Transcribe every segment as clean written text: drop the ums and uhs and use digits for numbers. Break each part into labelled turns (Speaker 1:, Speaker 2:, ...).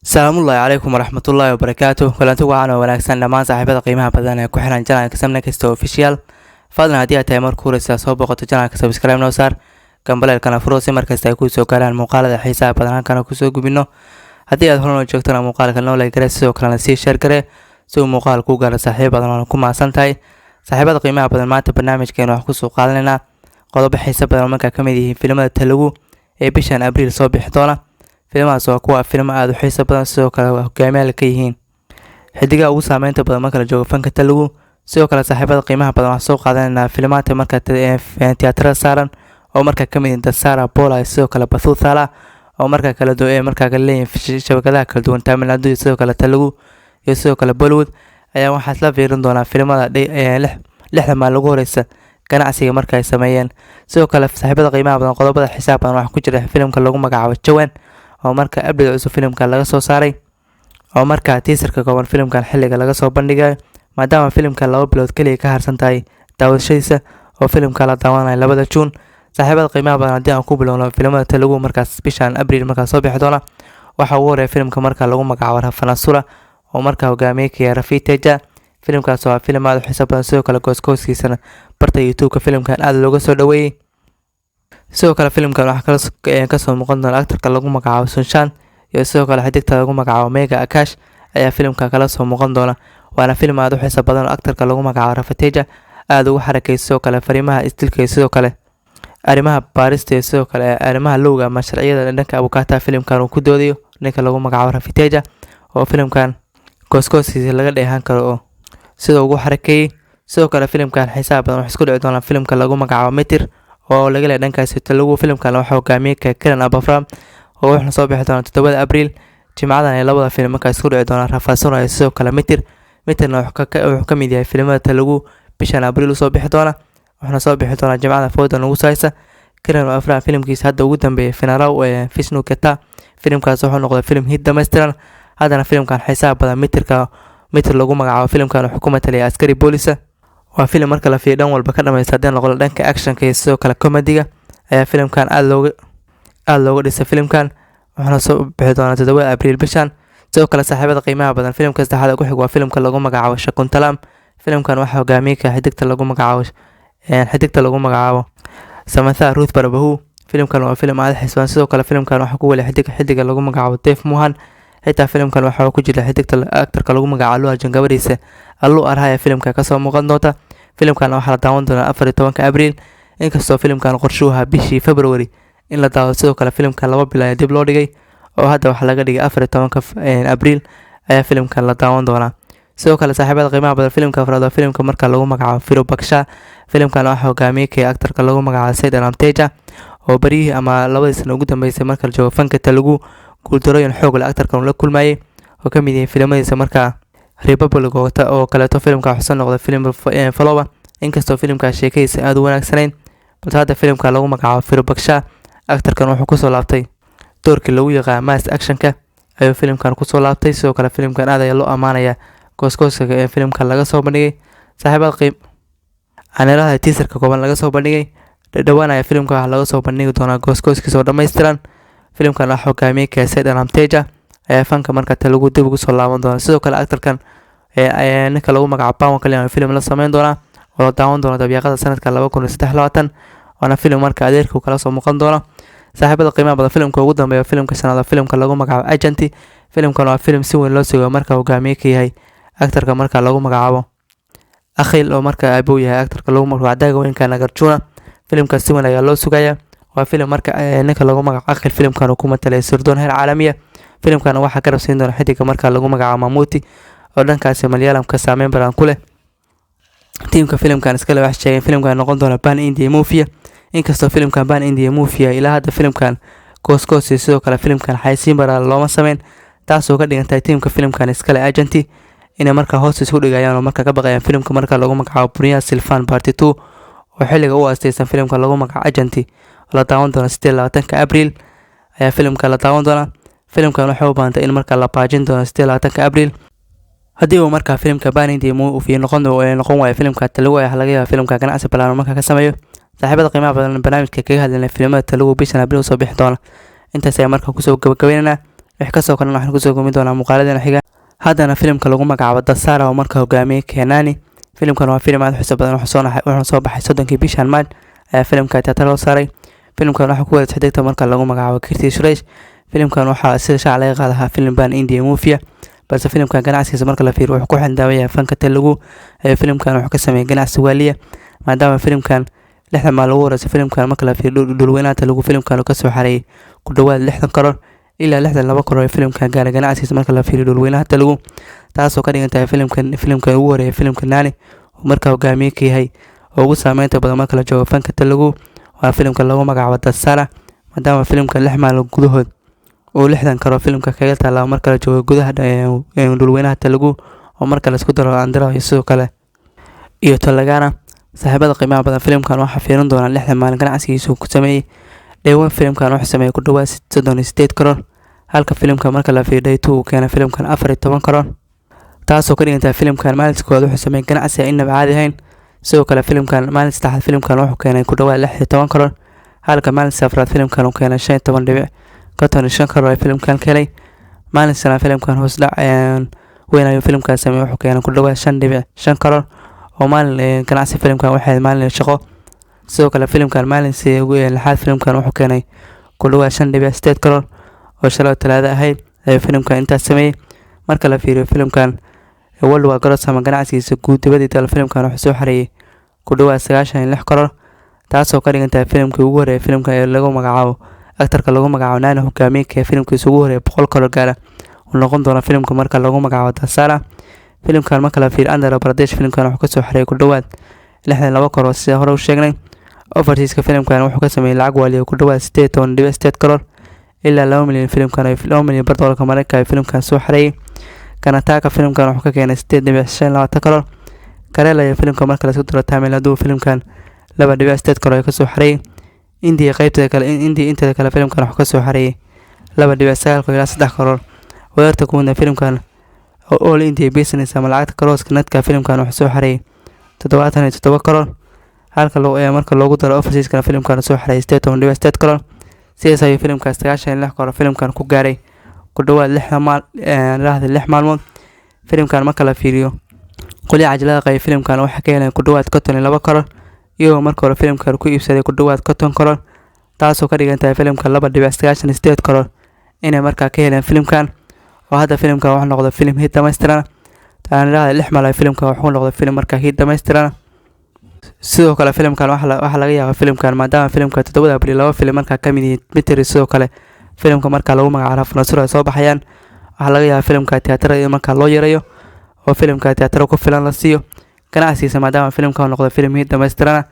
Speaker 1: Salaamullaahi calaykum waraxmatullaahi wabarakaatuh. Kulanti wacan oo wanaagsan dhammaan saaxiibada qiimaha badan ee ku xiran channelka Samnakasta Official. Fadlan haddii aad tahay marka hore soo booqato channelka subscribe noo saar, gambaleelkana furo si markasta ay kuu soo gaaraan muuqaalada xiisaha badan halkan ku soo gudbino. Haddii aad horena joogtana muuqaalka noo like garee sidoo kalena sii share garee si uu muuqaal ku gaaro saaxiib badan oo ku maasan tahay. Saaxiibada qiimaha badan maanta barnaamijkeena wax ku soo qaadanaynaa qodobo xiiso badan marka ka mid yihiin filimada Telugu ee bishan Abriil soo bixi doona. Filmahaas waa kuwa filmo aad u xiiso badan sidoo kale hogaamiyaal ka yihiin xidiga ugu saameynta badan marka la joogo fanka Telugu. Sidoo kale saaxiibada qiimaha badan wax soo qaadanayna filmaanta marka tiyaatarada saaran oo marka ka mid Dasara Bola sidoo kale Bathu Thala oo marka kala duwan marka kala leeyahay shabakadaha kala duwan Tamil Nadu sidoo kale Telugu iyo sidoo kale Bollywood ayaa waxaad la fiirin doonaa filmada lixda maalin ugu horeysa ganacsiga marka ay sameeyeen. Sidoo kale saaxiibada qiimaha badan qodobada xisaab badan wax ku jira filimka lagu magacaabo Jawan oo marka update cusub filimka laga soo saaray oo marka teaser-ka kooban filimkan xilliga laga soo bandhigay maadaama filimka 2 bilood kaliya ka harsan tahay daawashadiisa oo filimka la daawanayo 2 June. Saaxiibada qiimaha badan haddii aan ku bilowno filimada Telugu markaas bishan Abriil marka soo bixi doona waxa uu horeeyay filimka marka lagu magacaabo Rafanasura oo marka hogaamiye ka yahay Rafi Teja. Filimkaas waa filim aad u xiiso badan sidoo kale gooskiisana barta YouTube-ka filimkan aad looga soo dhaweeyay. sidoo kale filimkan waxa ka soo muuqan doona actor-ka lagu magacaabo Sunshan iyo sidoo kale xidigta lagu magacaabo Mega Akash ayaa filimkan kala soo muuqan doona. waana film aad u xiiso badan oo actor-ka lagu magacaabo Rafi Teja aad ugu xarakay sidoo kale fariimaha istilka iyo sidoo kale arrimaha baarista iyo sidoo kale arrimaha lowga ama sharciyada dhanka abukaata filimkan uu ku doodayo ninka lagu magacaabo Rafi Teja oo filimkan gooskiisa laga dheehan karo oo sida ugu xarakay. sidoo kale filimkan xiisaha badan wax isku dhici doona filimka lagu magacaabo Metir oo laga leeyahay dhankaas Telugu. filimkan waxa hogaamiye ka Kiran Abafram oo wuxuu soo bixi doona 7 Abriil jimcadan ee labada filim marka isku dhici doona Rafanasura iyo sidoo kale Metirna wuxuu ka mid yahay filimada Telugu bishan Abriil soo bixi doona wuxuuna soo bixi doona jimcada foodan ugu saysa. Kiran Abafram filimkiisa hadda ugu dambeeyay Finaraw ee Vishnu Keta filimkaas wuxuu noqday filim hit dhameystiran. haddana filimkan xiisaha badan Metir lagu magacaabo filimkan wuxuu ku matalaya askari booliska. waa filim marka la fiiriyo dhan walba ka dhameystay noqdo dhanka action-ka iyo sidoo kale comedy-ga ayaa filimkan aad looga dhisay. filimkan wuxuuna soo bixi doonaa 7 Abriil bishan. sidoo kale saaxiibada qiimaha badan filimka saddexaad ugu xig waa filimka lagu magacaabo Shakuntalam. filimkan waxa hogaamiye ka xidigta lagu magacaabo Samantha Ruth Barbahu. filimkan waa filim aad xiiso badan sidoo kale filimkan waxa ku wali xidiga lagu magacaabo Dave Mohan. xitaa filimkan waxa ku jira xidigta actor-ka lagu magacaabo Allu Arjun gabadhiisa Allu Arhaya filimka ka soo muuqan doonta. filimkan waxa la daawan doonaa 14 Abriil inkastoo filimkan qorshuhu ahaa bishii February in la daawado. sidoo kale filimkan 2 bilood dib loo dhigay oo hadda waxa laga dhigay 14 Abriil ayaa filimkan la daawan doonaa. sidoo kale saaxiibada qiimaha badan filimka afraad waa filimka marka lagu magacaabo Firupaksha. filimkan waxa hogaamiye ka actor-ka lagu magacaabo Said Teja oo barihii ama 2 sano ugu dambeysay marka la joogo fanka Telugu guuldarooyin xoog leh actor-kan la kulmayay oo ka mid yahay filimadiisa marka Republic oo kaleeto filimka wuxuu noqday filim follower inkastoo filimka sheekadiisa aad u wanaagsaneyn balse hadda filimka lagu magacaabo Firupaksha actor-kan wuxuu ku soo laabtay doorkii lagu yaqaan mass action-ka ayuu filimkan ku soo laabtay. sidoo kale filimkan aad ayaa loo amaanaya gooskiisa ee filimkan laga soo bandhigay. saaxiibada aniraha teaser-ka kooban laga soo bandhigay dhawaan ayaa filimka waxa laga soo bandhigi doonaa gooskiisa oo dhameystiran. filimkan waxa hogaamiye ka Said Teja ayaa fanka marka Telugu dib ugu soo laaban doona. sidoo kale actor-kan ninka lagu magacaabo Pawan Kalyan film la sameyn doona oo daawan doona dabiiqada sanadka 2023 waana film marka adeerku kala soo muuqan doona. saaxiibada qiimaha badan filimka ugu dambeeya filimka sanada filimka lagu magacaabo Agent. filimkan waa film si weyn loo sugo marka hogaamiye ka yahay actor-ka marka lagu magacaabo Akhil oo marka abuu yahay actor-ka lagu magacaabo Daga Weynka Nagarjuna. filimka si weyn ayaa loo sugaya waa film marka ninka lagu magacaabo Akhil filimkan uu ku matalay sirdoon heer caalami ah. filimkan waxa ka rabsiin doona xidiga marka lagu magacaabo Mamuti oo dhankaas Malayalam ka saameyn badan ku leh. tiimka filimkan iska wax sheegay filimkan noqon doona Pan India movie inkastoo filimkan Pan India movie ilaa hadda filimkan gooskiisa sidoo kale filimkan xaysiin badan looma sameyn taasoo ka dhigantay tiimka filimkan iska Agent inay marka hoos isku dhigayaan oo marka ka baqayaan filimka marka lagu magacaabo Puriya Silvan Part 2 oo xilliga u aastaysan filimka lagu magacaabo Agent la daawan doona 28 Abriil ayaa filimka la daawan doona. filimkan waxa uu baantay in marka la paajin doono 28 Abriil haddii uu marka filimka Pan India movie noqon waayo filimka Telugu ayaa laga yaabaa filimka ganacsi balan marka ka sameeyo. saaxiibada qiimaha badan barnaamijka kaga hadlaynay filimada Telugu bishan Abriil soo bixi doona intaas ayaa marka kusoo gabagabeynaa. wix kasoo kalena waxaan kusoo gumi doonaa muuqaaladeena xiga. haddana filimka lagu magacaabo Dasara oo markaa hogaamiyey Kenani. filimkan waa filim aad u xiiso badan, wuxuu soo baxay 30kii bishan Maaj ayaa filimka tiyaatar loo saaray. filimkan waxaa ku wada xigta marka lagu magacaabo Kirti Suresh. filimkan waxaa sida shaac laga qaadahaa filim baan India movie, balse filimkan ganacsigiisa marka la fiiriyo wuxuu ku xindaabayaa fanka Telugu. filimkan wuxuu ka sameeyay ganacsi waaliya, maadaama filimkan 6 maal lagu wareysa filimkan marka la fiiriyo dhulweynaha Telugu. filimkan uu ka soo xareeyay ku dhawaad 60 karoor ilaa 62 karoor filimkan gaar ganacsigiisa marka la fiiriyo dhulweynaha Telugu, taasoo ka dhigan tahay filimkan ugu horeeyay filimka Nani oo markaa hogaamiye ka yahay oo ugu saameynta badan marka la joogo fanka Telugu. waa filimka lagu magacaabo Dasara, maadaama filimka 6 maal gudahood oo 60 karoor filimka kaga taala marka la joogo gudaha dhulweynaha Telugu oo marka la isku daro Andhra iyo sidoo kale iyo Telangana. saaxiibada qiimaha badan filimkan waxaa fiirin doona 6 maalin ganacsigiisa ku sameeyay dheewan. filimkan wuxuu sameeyay ku dhawaad 38 karoor, halka filimka marka la fiiriyo uu keenay filimkan 14 karoor, taasoo ka dhigan tahay filimkan maalintiisa wuxuu sameeyay ganacsi aan inaba caadi ahayn. sidoo kale filimkan maalinta saddexaad filimkan wuxuu keenay ku dhawaad 16 karoor, halka maalinta afraad filimkan uu keenay 15.55 karoor filimkan keenay. maalinta shanaad filimkan hoos dhac weyn ayuu filimkan sameeyay, wuxuu keenay ku dhawaad 5.5 karoor oo maalin ganacsi filimkan waxay maalin shaqo. sidoo kale filimkan maalintii ugu lixaad filimkan wuxuu keenay ku dhawaad 5.8 karoor oo shalay Talaado ahayd ayuu filimkan intaas sameeyay. marka la fiiriyo filimkan walba garoos ama ganacsigiisa guud dibadda filimkan wuxuu soo xareeyay ku dhawaad 96 karoor, taasoo ka dhigan tahay filimkii ugu horeeyay filimka ee lagu magacaabo aktarka lagu magacaabo Nani hogaamiyey filimkiisa ugu horeeyay 100 karoor gaara uu noqon doona filimka marka lagu magacaabo Dasara. filimkan marka la fiiriyo Andhra Pradesh filimkan wuxuu ka soo xareeyay ku dhawaad 62 karoor sida hore u sheegnay. overseas filimkan wuxuu ka sameeyay lacag waaliyo ku dhawaad 18.8 karoor ilaa 2 milyan. filimkan ay 2 milyan $2 Mareykanka filimkan soo xareeyay. Karnataka filimkan wuxuu ka keenay 8.25 karoor. Kerala filimka marka la isku daro Tamil Nadu filimkan 2.8 karoor ka soo xareeyay. India qaybta kale inta kale filimkan wuxuu ka soo xareeyay 2.9 ilaa 3 karoor. weerarta guud ee filimkan All India Business ama lacagta karooska nadka filimkan wuxuu soo xareeyay 77 karoor, halka marka loogu daro overseas filimkan soo xareeyay 8.8 karoor. sidaas ayuu filimkan 96 karoor filimkan ku gaaray ku dhawaad 6 maalmood. filimkan marka la fiiriyo qoliya cajalada qayb filimkan waxa ka helay ku dhawaad 52 karoor iyagoo marka hore filimkan ku iibsaday ku dhawaad 50 karoor, taasoo ka dhigan tahay filimkan 2.98 karoor inay markaa ka heleen filimkan. oo hadda filimkan wuxuu noqday filim hit dhameystiran. taana 6 maal filimkan wuxuu noqday filim markaa hit dhameystiran. sidoo kale filimkan waxa laga yaabaa filimkan maadaama filimka 7 Abriil 2 filim markaa ka mid yihiin Mitri. sidoo kale filimka marka lagu magacaabo Fanasura ay soo baxayaan, waxa laga yaabaa filimka tiyaatarada marka loo yareeyo oo filimka tiyaatarada ku filan la siiyo ganacsigiisa, maadaama filimkan noqday filim hit dhameystiran.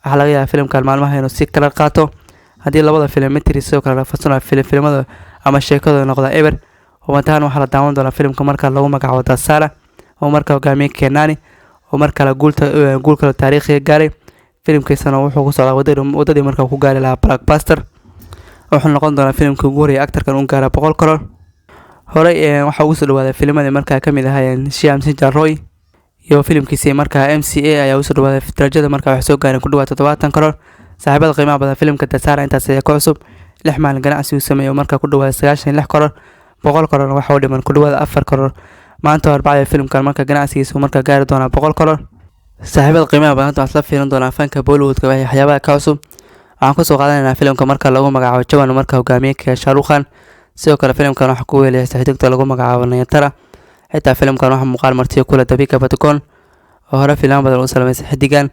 Speaker 1: waxa laga yaabaa filimkan maalmaha inuu si kala qaato haddii labada filim Mitri sidoo kale Fanasura filimada ama sheekada noqda eber. ومتان waxaa la daawan doonaa filimka marka lagu magacaabo Dasara oo markaa hogaamiyey Kenani oo markaa la guul kale taariikhiga gaaray. filimkiisana wuxuu ku socdaa wadadii markaa ku gaari lahaa blockbuster. wuxuu noqon doonaa filimkii ugu horeeyay aktarkan uu gaara 100 karoor. horey waxa uu soo dhawaaday filimada markaa ka mid ahaayeen Shyam Singh Roy iyo filimkiisa markaa MCA ayaa soo dhawaaday darajada markaa wax soo gaaray ku dhawaad 70 karoor. saaxiibada qiimaha badan filimka Dasara intaas ayaa ku cusub 6 maalin ganacsi uu sameeyay markaa ku dhawaad 96 karoor. 100 karoor waxa uu dhiman ku dhawaad 4 karoor. maanta Arbacada filimkan marka ganacsigiisa marka gaari doona 100 karoor. saaxiibada qiimaha badan waxaa la fiirin doona fanka Bollywoodka waxyaabaha ka cusub. waxaan ku soo qaadanaynaa filimka marka lagu magacaabo Jawan marka hogaamiyey Shah Rukh Khan. sidoo kale filimkan waxa ku weeliyay saxiibta lagu magacaabo Nayantara. xitaa filimkan waxa muuqaal martiyo kula Deepika Padukone oo hore filim badan u sameeyay xidigan.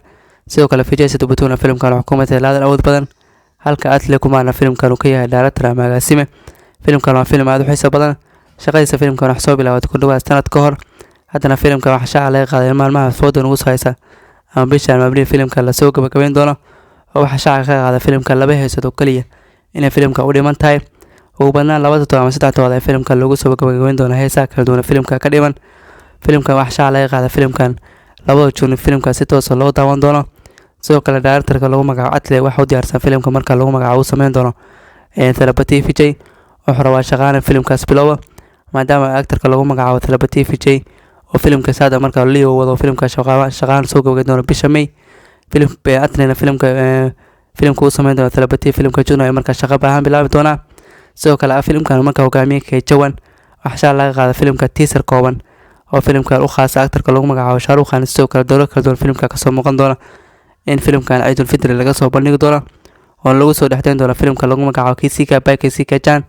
Speaker 1: sidoo kale Vijay Sethupathi filimkan waxa ku matay laadan awood badan, halka Atle Kumar filimkan uu ka yahay director ama agaasime. filimkan waa filim aad u xiiso badan. shaqadiisa filimkan wax soo bilaawday ku dhawaad sanad ka hor. haddana filimkan waxa shaaca laga qaaday maalmaha foodan ugu sahaysa ama bishan Abriil filimkan la soo gabagabeyn doono. oo waxa shaaca ka qaaday filimkan laba heesad oo kaliya inay filimka u dhiman tahay. ugu badnaan 2 ama 3 todobaad filimkan lagu soo gabagabeyn doono heesaha kala duwan filimka ka dhiman. filimkan waxa shaaca laga qaaday filimkan 2 June filimka si toos ah loo daawan doono. sidoo kale directorka lagu magacaabo Atle waxa uu diyaarsan filimka marka lagu magacaabo uu sameyn doono Thalapathy Vijay. wuxuu rabaa shaqaale filimkaas bilowga maadaama aktarka lagu magacaabo Thalapathy Vijay oo filimka saada marka Leo wado filimka shaqaale soo gabagabeyn doono bisha May. Atlena filimka uu sameyn doono Thalapathy filimka June ay marka shaqo baahan bilaabi doona. sidoo kale filimkan marka hogaamiye ka jawan waxa laga qaaday filimka teaser kooban oo filimkan u khaas actorka lagu magacaabo Shah Rukh Khan sidoo kale dowlad kala duwan filimka ka soo muuqan doona in filimkan Eidul Fitr laga soo bandhigi doono oo lagu soo dhaxdeyn doono filimka lagu magacaabo Kisika Bai Kisika Jan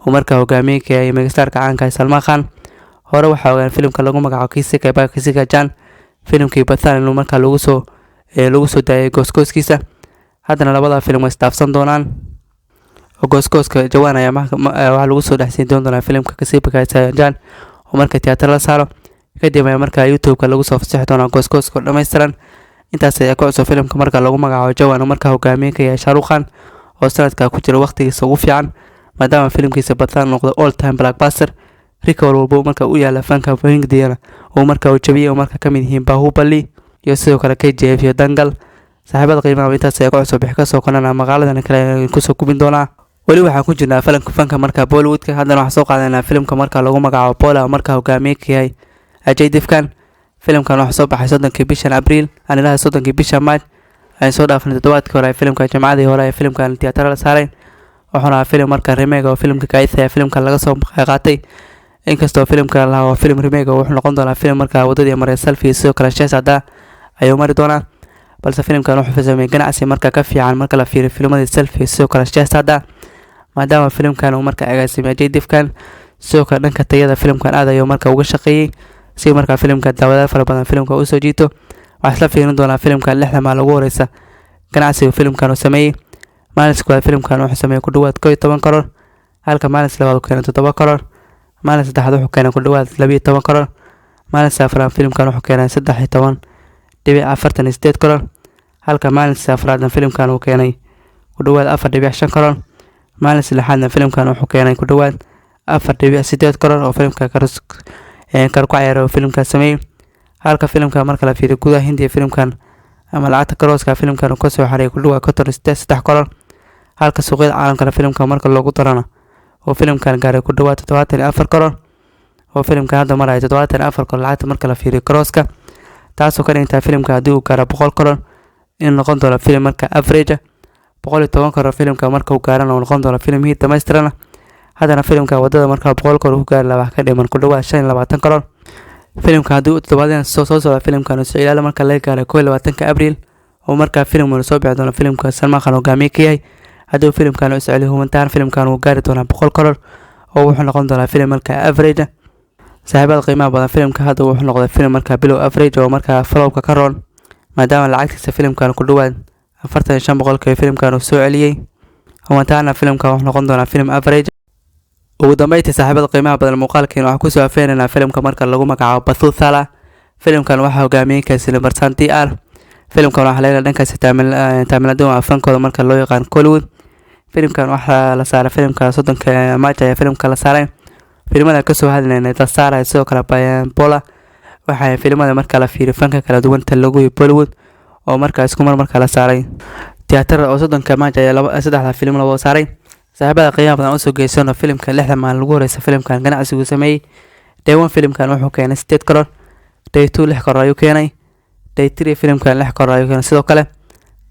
Speaker 1: oo marka hogaamiye ka yahay megastarka caanka Salman Khan hore waxa ogaan filimka lagu magacaabo Kisika Bai Kisika Jan filimkii Pathaan inuu marka lagu soo daayay gooskiisa haddana labada filim way istaafsan doonaan oo gooska Jawan ayaa waxa lagu soo dhaxsiin doonaa filimka Kisika Bai Kisika Jan oo marka tiyaatar la saaro kadib ayaa marka YouTube-ka lagu soo fasaxi doonaa gooska dhameystiran intaas ayaa ku cusub filimka marka lagu magacaabo Jawan oo marka hogaamiye ka yahay Shah Rukh Khan oo sanadka ku jira waqtigiisa ugu fiican maadaama filimkiisa Pathaan noqdo all time blockbuster rikoor walba marka uu yaala fanka Hindiya oo marka uu jabiyay oo marka kamid yihiin Bahubali iyo sidoo kale KGF iyo Dangal saaxiibada qiimaha intaas ayaa ku cusub ka soo konana maqaaladan kale ku soo kubin doona wali waxa ku jirnaa fanka marka Bollywoodka haddana waxa soo qaadanaa filimka marka lagu magacaabo Pola marka hogaamiye ka yahay Ajay Devgan filimkan waxa soo baxay 30 bishan Abriil aan ilaa 30 bishan Maaj ay soo dhaafnay toddobaadkii hore filimka Jimcadii hore filimkan tiyaatar la saaray waxaana filim marka remake oo filimka kaayay filimka laga soo qaatay inkastoo filimka la waa filim remake oo wuxuu noqon doonaa filim marka wadadii maray selfie sidoo kale Shahzada ayuu mari doonaa balse filimkan wuxuu sameeyay ganacsi marka ka fiican marka la fiiriyo filimada selfie sidoo kale Shahzada maadaama filimkan uu marka agaasimay Ajay Devgan sidoo kale dhanka tayada filimkan aad ayuu marka uga shaqeeyay si marka filimka daawada fara badan filimka uu soo jiito waxa la fiirin doonaa filimkan 6 maalin ugu horeysa ganacsiga filimkan uu sameeyay maalinka filimkan wuxuu sameeyay ku dhawaad 11 karoor halka maalinka labaad uu keenay 7 karoor maalinka saddexaad wuxuu keenay ku dhawaad 12 karoor maalinka afraad filimkan wuxuu keenay 13.48 karoor halka maalinka afraad filimkan uu keenay ku dhawaad 4.5 karoor maalinka lixaad filimkan wuxuu keenay ku dhawaad 4.8 karoor oo filimka kar ku ciyaaray filimka sameeyay halka filimka marka la fiiriyo gudaha Hindiya filimkan ama lacagta karooska filimkan uu ka soo xareeyay ku dhawaad 3 karoor halka suuqyada caalamka filimka marka loogu darana oo filimkan gaaray ku dhawaad 74 karoor oo filimka hadda maray 74 karoor lacagta marka la fiiriyo karooska taasoo ka dhigtay filimka haddii uu gaaro 100 karoor in noqon doono filim marka average 110 karoor filimka marka uu gaarana uu noqon doono filim hit dhameystiran haddana filimka wadada marka 100 karoor uu gaaro wax ka dhiman ku dhawaad 25 karoor filimka haddii uu toddobaadna soo socda filimkan uu ilaala marka la gaaray 22 Abriil oo marka filimku soo bixi doono filimka Salman Khan hogaamiye ka yahay haddii filimkan uu socdo humantaan filimkan uu gaari doona 100 karoor oo wuxuu noqon doonaa filim marka average saaxiibada qiimaha badan filimka hadda wuxuu noqday filim marka below average oo marka flopka ka roon maadaama lacagtiisa filimkan ku dhawaad 45% filimkan uu soo celiyay humantaana filimka wuxuu noqon doonaa filim average ugu dambeyntii saaxiibada qiimaha badan muuqaalkeena waxa ku soo afeenana filimka marka lagu magacaabo Batuthala filimkan waxa hogaamiyay Kaysile Barsanti filimkan waxa leeyahay dhankaas taamiladooda fankooda marka loo yaqaan Hollywood filimkan waxa la saaray filimka 30 Maaj ayaa filimka la saaray filimada ka soo hadlayna dad saaray sidoo kale Pola waxa filimada marka la fiiriyo fanka kala duwan lagu Bollywood oo marka isku marka la saaray tiyaatar oo 30 Maaj ayaa saddex filim loo saaray saaxiibada qiimaha badan oo soo geysano filimka 6 maalin lagu horeysa filimkan ganacsigu sameeyay day 1 filimkan wuxuu keenay 8 karoor day 2 6 karoor ayuu keenay day 3 filimkan 6 karoor ayuu keenay sidoo kale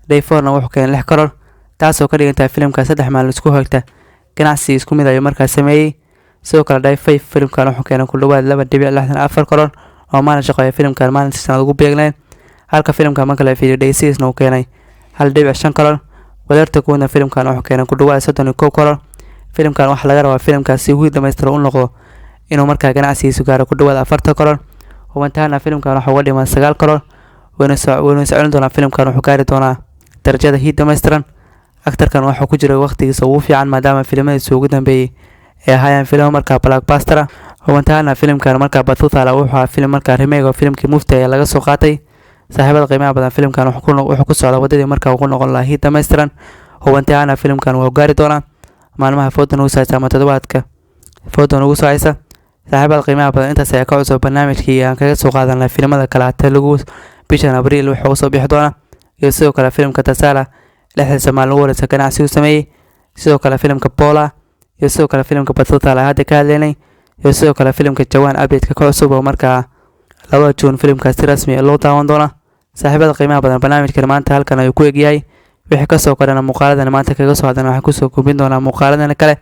Speaker 1: day 4 na wuxuu keenay 6 karoor taasoo ka dhigantay filimka 3 maalin isku hoogta ganacsi isku mid ayuu markaa sameeyay sidoo kale day 5 filimkan wuxuu keenay ku dhawaad 2.64 karoor oo maalin shaqeeya filimkan maalin sanad ugu beegnay halka filimka marka la fiiriyo day 6 na uu keenay 1.5 karoor wadarta kuwana filimkan wuxuu keenay ku dhawaad 31 karoor filimkan waxa laga rabaa filimkaasi uu dhameystiro u noqdo inuu markaa ganacsigiisu gaaro ku dhawaad 40 karoor hubantaana filimkan waxa uu dhiman 9 karoor wayna socon doonaa filimkan wuxuu gaari doonaa darajada hit dhameystiran aktarkan waxa ku jira waqtigiisa ugu fiican maadaama filimadiisa ugu dambeeyay ee ahaayeen filim markaa blockbuster hubantaana filimkan markaa Batuthala wuxuu ahaa filim markaa remake oo filimkii Mufti ayaa laga soo qaatay saaxiibada qiimaha badan filimkan wuxuu ku socdaa wadadii markaa uu noqon lahaa hit dhameystiran hubantaana filimkan waa gaari doonaa maalmaha foodan ugu saaysa ama toddobaadka foodan ugu saaysa saaxiibada qiimaha badan intaas ayaa ka cusub barnaamijkii aan kaga soo qaadanay filimada kala lagu bishan Abriil wuxuu soo bixi doonaa iyo sidoo kale filimka Tasala 6 maalin ugu horeysa ganacsigu sameeyay sidoo kale filimka Pola iyo sidoo kale filimka Batuthala hadda ka hadlaynay iyo sidoo kale filimka Jawan update ka cusub oo markaa 2 June filimkaasi rasmi loo daawan doona saaxiibada qiimaha badan barnaamijkan maanta halkan ayuu ku egyahay wixii ka soo korana muuqaaladan maanta kaga soo hadana waxa ku soo gudbin doona muuqaaladan kale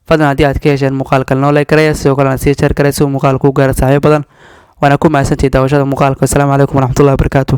Speaker 1: fadlan haddii aad ka hesheen muuqaalka noo like garaya sidoo kalena sii share garaya si uu muuqaalku u gaaro saaxiibo badan waana ku mahadsantihiin daawashada muuqaalka. Assalaamu calaykum waraxmatullahi wabarakaatuh.